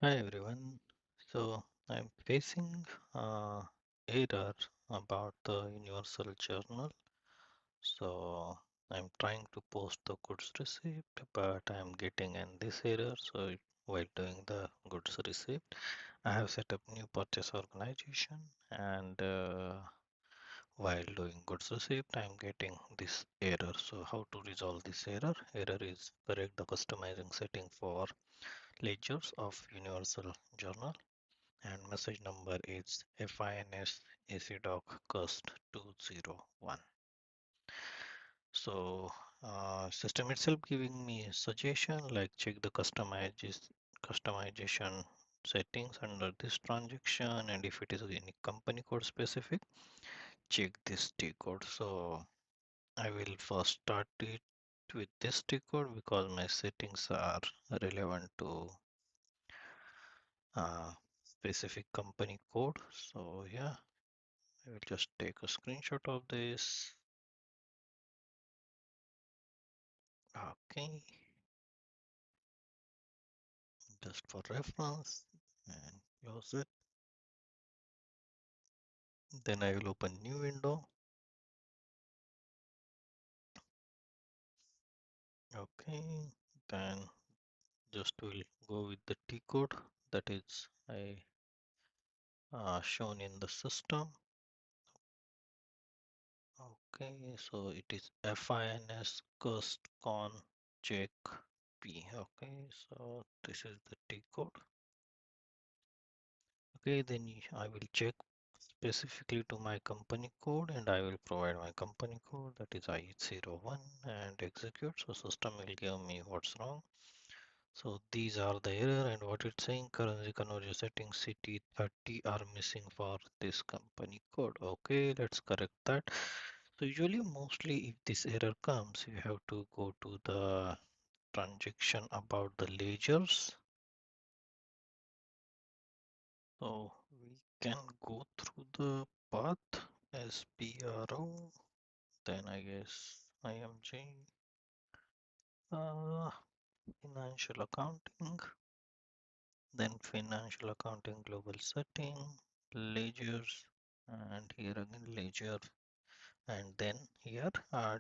Hi everyone. So I'm facing error about the universal journal. So I'm trying to post the goods receipt, but I'm getting in this error. So while doing the goods receipt, I have set up new purchase organization, and while doing goods receipt, I'm getting this error. So how to resolve this error? Error is correct the customizing setting for ledgers of universal journal and message number is FINS ACDoc cust 201. So system itself giving me a suggestion like check the customization settings under this transaction, and if it is any company code specific, check this T code. So I will first start it with this T code because my settings are relevant to specific company code. So yeah, I will just take a screenshot of this. Okay, just for reference and close it. Then I will open new window. Okay, then just will go with the T code that is I shown in the system. Okay, so it is FINS cust con check P. Okay, so this is the T code. Okay, then I will check specifically to my company code and I will provide my company code that is I01 and execute. So system will give me what's wrong. So these are the error and what it's saying currency conversion settings CT30 are missing for this company code. Okay, let's correct that. So usually mostly if this error comes, you have to go to the transaction about the ledgers. So we can go through the path SPRO, then I guess IMG, uh, financial accounting, then financial accounting global setting, ledgers, and here again ledger, and then here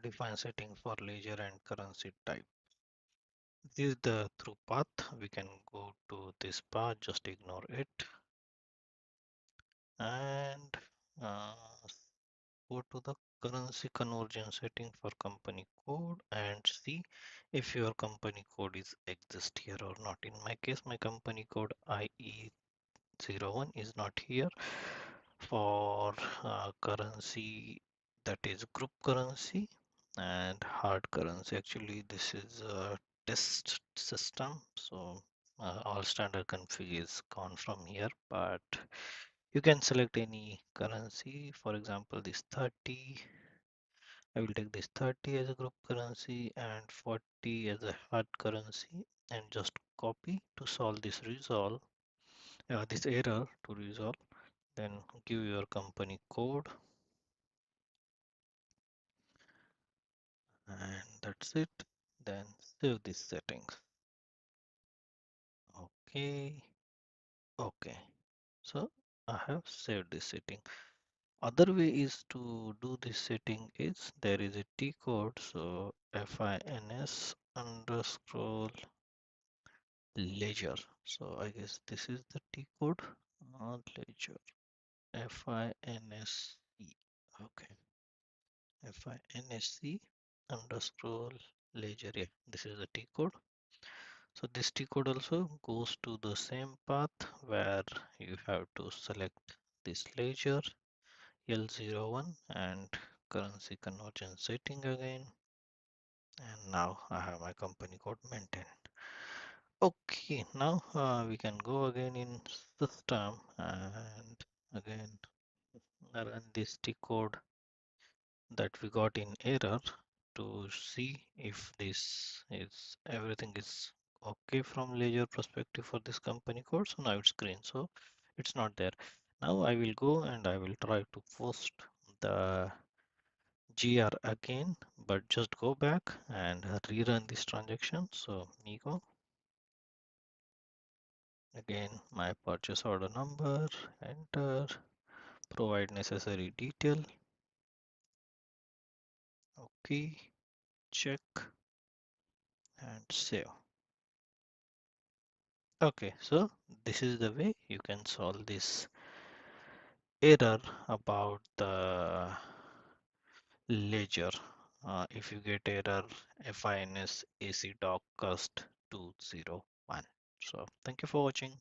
define setting for ledger and currency type. This is the through path. We can go to this path, just ignore it, and uh, go to the currency conversion setting for company code and see if your company code is exist here or not. In my case, my company code IE01 is not here for currency, that is group currency and hard currency. Actually, this is a test system, so all standard config is gone from here, but you can select any currency. For example, this 30. I will take this 30 as a group currency and 40 as a hard currency and just copy to solve this error to resolve. Then give your company code and that's it. Then save these settings. Okay, okay. So I have saved this setting. Other way is to do this setting is there is a T code, so FINS underscore ledger. So I guess this is the T code, ledger FINSC. Okay, FINSC underscore ledger. Yeah, this is the T code. So this T code also goes to the same path where you have to select this ledger L01 and currency conversion setting again, and now I have my company code maintained. Okay, now we can go again in system and again run this T code that we got in error to see if this is everything is okay from ledger perspective for this company code. So now it's green, so it's not there. Now I will go and I will try to post the GR again, but just go back and rerun this transaction. So Migo, Again, my purchase order number, enter, provide necessary detail. Okay, check and save. Okay, so this is the way you can solve this error about the ledger. If you get error FINS AC doc cust 201. So thank you for watching.